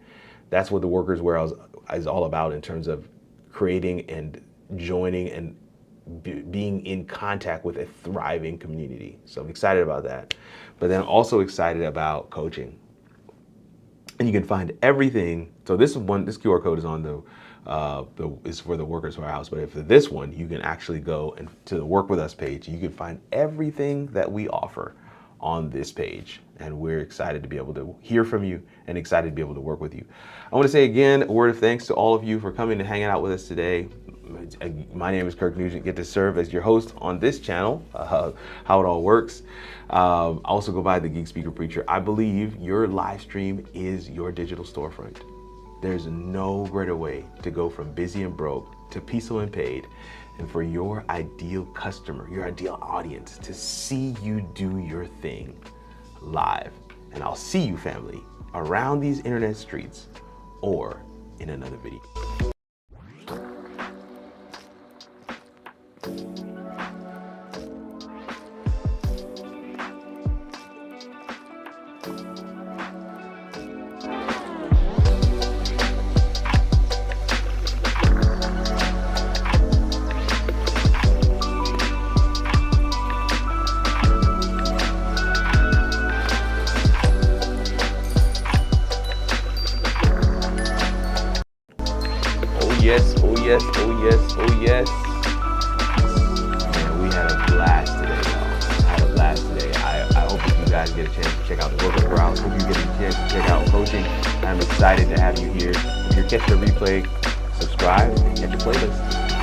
A: That's what the Workers Warehouse is all about in terms of creating and joining and being in contact with a thriving community. So I'm excited about that. But then I'm also excited about coaching. And you can find everything. So this QR code is on is for the Workers Warehouse. But for this one, you can actually go and to the Work With Us page. You can find everything that we offer on this page. And we're excited to be able to hear from you and excited to be able to work with you. I want to say again, a word of thanks to all of you for coming and hanging out with us today. My name is Kirk Nugent. Get to serve as your host on this channel, How It All Works. I also go by the Geek Speaker Preacher. I believe your live stream is your digital storefront. There's no greater way to go from busy and broke to peaceful and paid, and for your ideal customer, your ideal audience to see you do your thing live. And I'll see you, family, around these internet streets or in another video. Yes, oh yes, oh yes, oh yes. Man, we had a blast today, y'all. I had a blast today. I hope that you guys get a chance to check out the Workers Warehouse. Hope you get a chance to check out coaching. I'm excited to have you here. If you're catching the replay, subscribe and catch the playlist.